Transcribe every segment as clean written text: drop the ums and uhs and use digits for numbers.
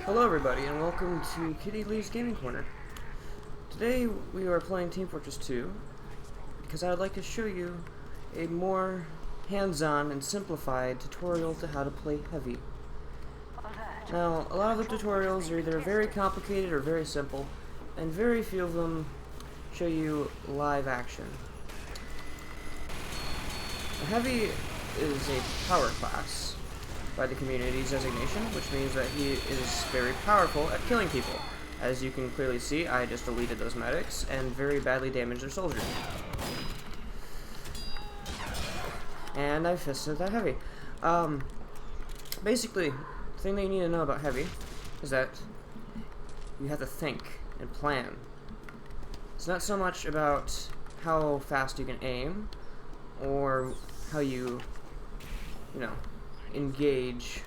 Hello everybody and welcome to Kitty Lee's Gaming Corner. Today we are playing Team Fortress 2 because I would like to show you a more hands-on and simplified tutorial to how to play Heavy. Now, a lot of the tutorials are either very complicated or very simple, and very few of them show you live action. Now, Heavy is a power class by the community's designation, which means that he is very powerful at killing people. As you can clearly see, I just deleted those medics and very badly damaged their soldiers. And I fisted that Heavy. Basically, the thing that you need to know about Heavy is that you have to think and plan. It's not so much about how fast you can aim or how you engage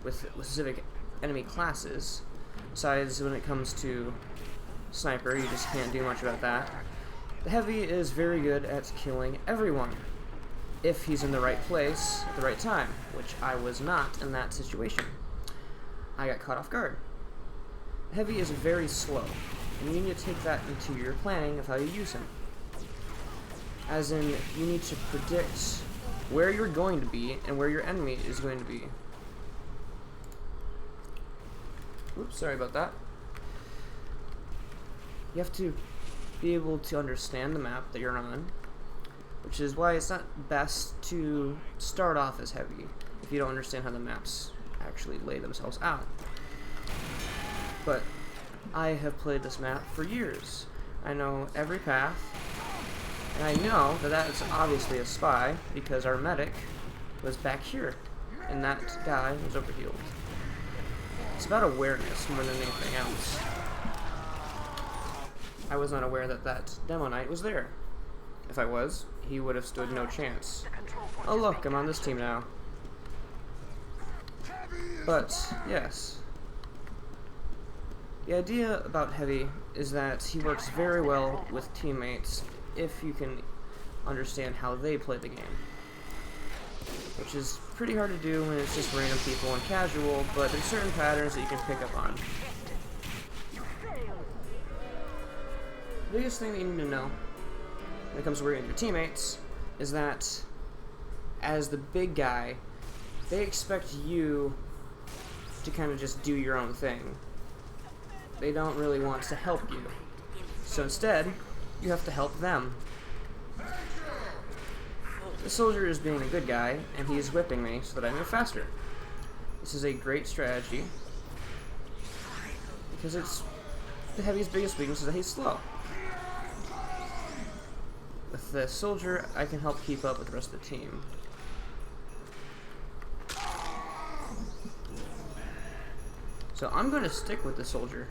with specific enemy classes. Besides, when it comes to sniper, you just can't do much about that. The Heavy is very good at killing everyone if he's in the right place at the right time, which I was not in that situation. I got caught off guard. Heavy is very slow, and you need to take that into your planning of how you use him. As in, you need to predict where you're going to be and where your enemy is going to be. Oops, sorry about that. You have to be able to understand the map that you're on, which is why it's not best to start off as Heavy if you don't understand how the maps actually lay themselves out. But I have played this map for years. I know every path. And I know that that is obviously a spy, because our medic was back here, and that guy was overhealed. It's about awareness more than anything else. I was not aware that that Demo Knight was there. If I was, he would have stood no chance. Oh look, I'm on this team now. But, yes. The idea about Heavy is that he works very well with teammates if you can understand how they play the game, which is pretty hard to do when it's just random people and casual, but there's certain patterns that you can pick up on. The biggest thing that you need to know when it comes to working with your teammates is that as the big guy, they expect you to kind of just do your own thing. They don't really want to help you. So instead, you have to help them. The soldier is being a good guy, and he is whipping me so that I move faster. This is a great strategy, because it's the Heavy's biggest weakness is that he's slow. With the soldier, I can help keep up with the rest of the team. So I'm going to stick with the soldier.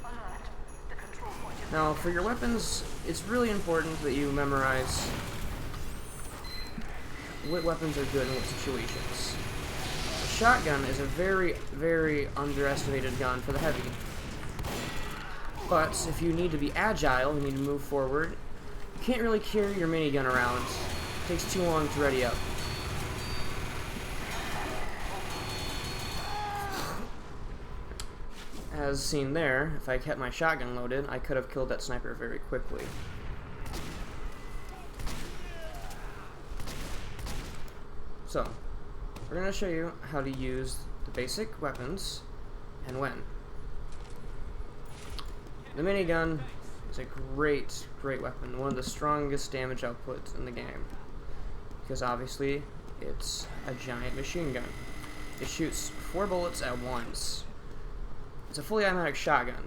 Now, for your weapons, it's really important that you memorize what weapons are good in what situations. A shotgun is a very, very underestimated gun for the Heavy. But if you need to be agile, you need to move forward, you can't really carry your minigun around. It takes too long to ready up. As seen there, if I kept my shotgun loaded, I could have killed that sniper very quickly. So, we're going to show you how to use the basic weapons and when. The minigun is a great, great weapon, one of the strongest damage outputs in the game, because obviously it's a giant machine gun. It shoots 4 bullets at once. It's a fully automatic shotgun,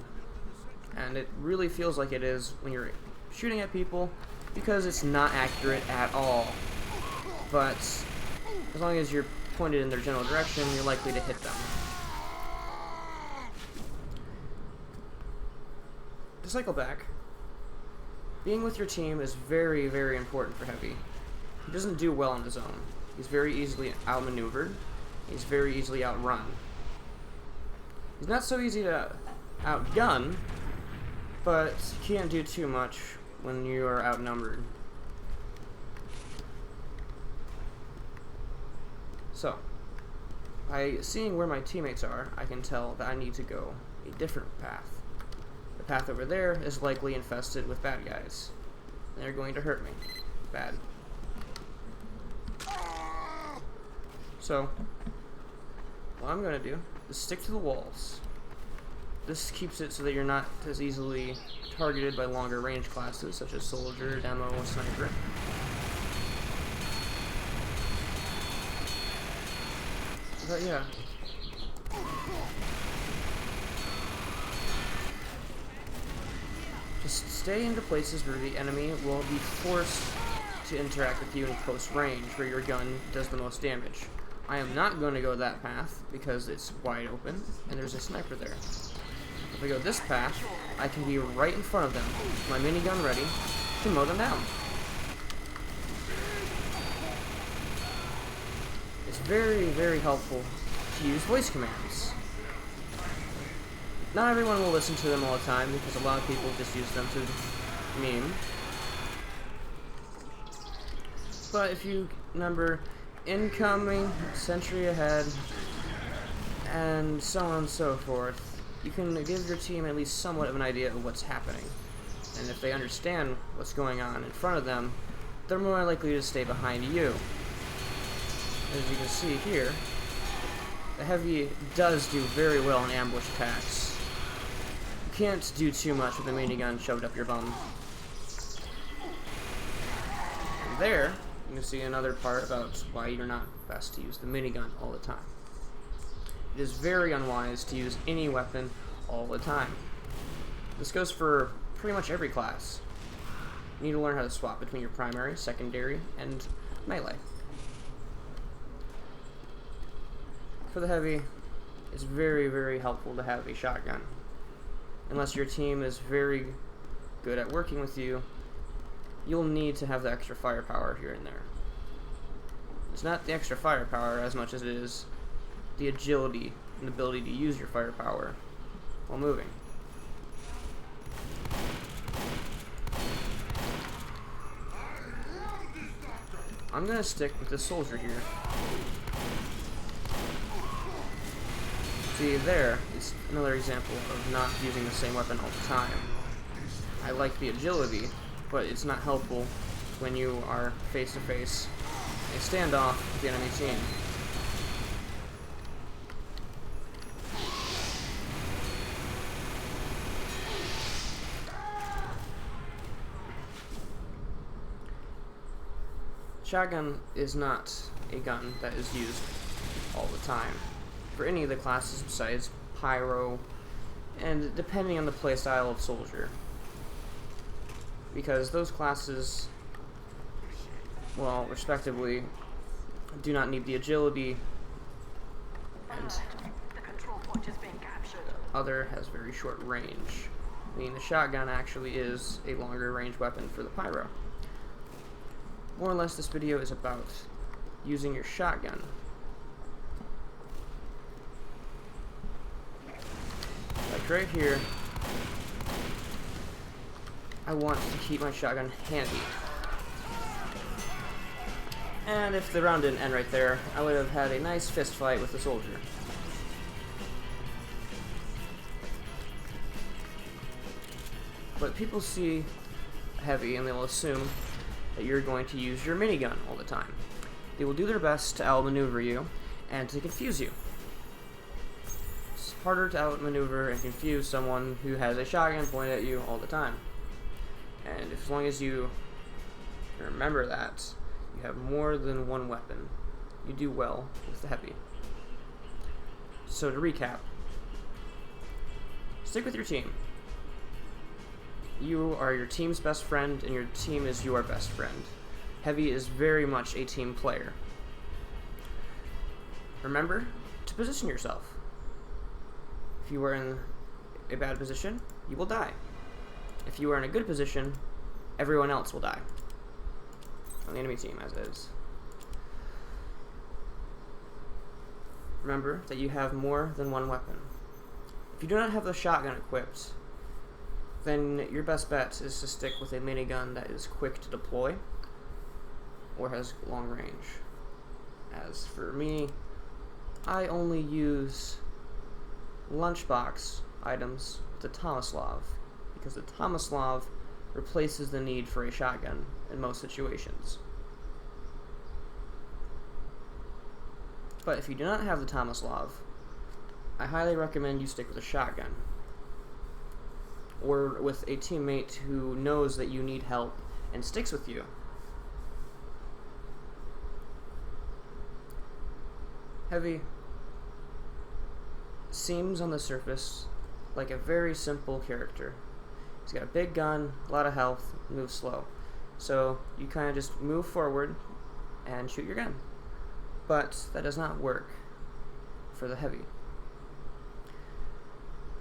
and it really feels like it is when you're shooting at people, because it's not accurate at all. But as long as you're pointed in their general direction, you're likely to hit them. To cycle back, being with your team is very, very important for Heavy. He doesn't do well on his own. He's very easily outmaneuvered. He's very easily outrun. He's not so easy to outgun, but you can't do too much when you are outnumbered. So, By seeing where my teammates are, I can tell that I need to go a different path. The path over there is likely infested with bad guys. They're going to hurt me. Bad. So, what I'm going to do is stick to the walls. This keeps it so that you're not as easily targeted by longer range classes, such as Soldier, Demo, or Sniper. But yeah. Just stay into places where the enemy will be forced to interact with you in close range, where your gun does the most damage. I am not going to go that path because it's wide open and there's a sniper there. If I go this path, I can be right in front of them, my minigun ready to mow them down. It's very, very helpful to use voice commands. Not everyone will listen to them all the time because a lot of people just use them to meme. But if you remember incoming, sentry ahead, and so on and so forth, you can give your team at least somewhat of an idea of what's happening. And if they understand what's going on in front of them, they're more likely to stay behind you. As you can see here, the heavy does do very well in ambush attacks. You can't do too much with a minigun shoved up your bum. And there, you can see another part about why you're not best to use the minigun all the time. It is very unwise to use any weapon all the time. This goes for pretty much every class. You need to learn how to swap between your primary, secondary, and melee. For the heavy, it's very, very helpful to have a shotgun. Unless your team is very good at working with you, you'll need to have the extra firepower here and there. It's not the extra firepower as much as it is the agility and ability to use your firepower while moving. I'm gonna stick with the soldier here. See, there is another example of not using the same weapon all the time. I like the agility, but it's not helpful when you are face to face a standoff with the enemy team. Shotgun is not a gun that is used all the time for any of the classes besides Pyro, and depending on the playstyle of Soldier. Because those classes, well, respectively, do not need the agility, and other has very short range. I mean, the shotgun actually is a longer range weapon for the Pyro. More or less, this video is about using your shotgun. Like right here, I want to keep my shotgun handy. And if the round didn't end right there, I would have had a nice fist fight with the soldier. But people see heavy and they'll assume that you're going to use your minigun all the time. They will do their best to outmaneuver you and to confuse you. It's harder to outmaneuver and confuse someone who has a shotgun pointed at you all the time. And as long as you remember that, you have more than one weapon, you do well with the heavy. So to recap, stick with your team. You are your team's best friend, and your team is your best friend. Heavy is very much a team player. Remember to position yourself. If you are in a bad position, you will die. If you are in a good position, everyone else will die on the enemy team, as is. Remember that you have more than one weapon. If you do not have the shotgun equipped, then your best bet is to stick with a minigun that is quick to deploy or has long range. As for me, I only use lunchbox items with the Tomislav, because the Tomislav replaces the need for a shotgun in most situations. But if you do not have the Tomislav, I highly recommend you stick with a shotgun, or with a teammate who knows that you need help and sticks with you. Heavy seems on the surface like a very simple character. He's got a big gun, a lot of health, moves slow. So you kind of just move forward and shoot your gun. But that does not work for the Heavy.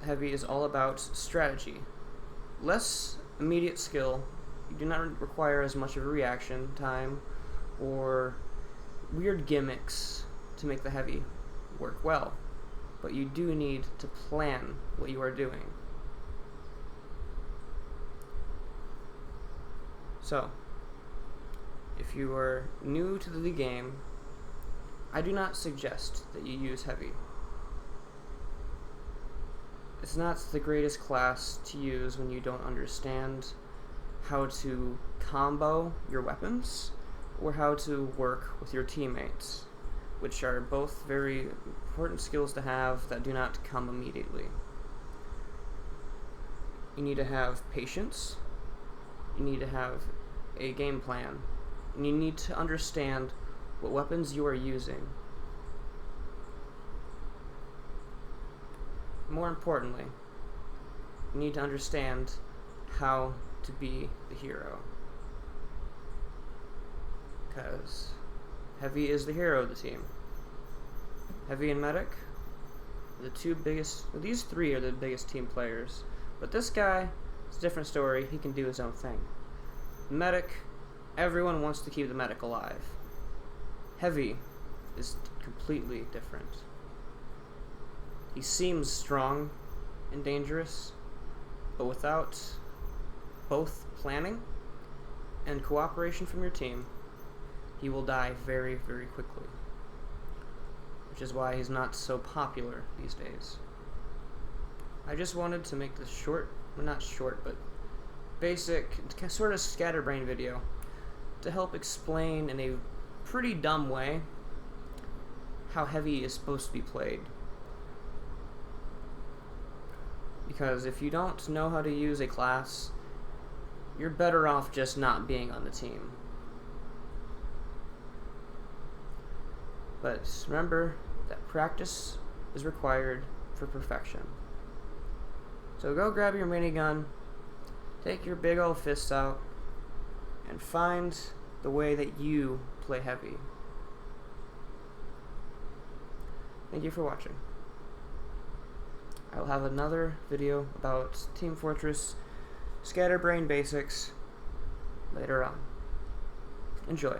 Heavy is all about strategy. Less immediate skill. You do not require as much of a reaction time or weird gimmicks to make the Heavy work well. But you do need to plan what you are doing. So, if you are new to the game, I do not suggest that you use Heavy. It's not the greatest class to use when you don't understand how to combo your weapons or how to work with your teammates, which are both very important skills to have that do not come immediately. You need to have patience, you need to have a game plan, and you need to understand what weapons you are using. More importantly, you need to understand how to be the hero. Because Heavy is the hero of the team. Heavy and Medic are the two biggest, well, these three are the biggest team players. But this guy, it's a different story, he can do his own thing. Medic, everyone wants to keep the Medic alive. Heavy is completely different. He seems strong and dangerous, but without both planning and cooperation from your team, he will die very, very quickly. Which is why he's not so popular these days. I just wanted to make this short, well, not short, but basic, sort of scatterbrain video to help explain in a pretty dumb way how Heavy is supposed to be played. Because if you don't know how to use a class, you're better off just not being on the team. But remember that practice is required for perfection. So go grab your minigun, take your big old fists out, and find the way that you play Heavy. Thank you for watching. I'll have another video about Team Fortress Scatterbrain Basics later on. Enjoy.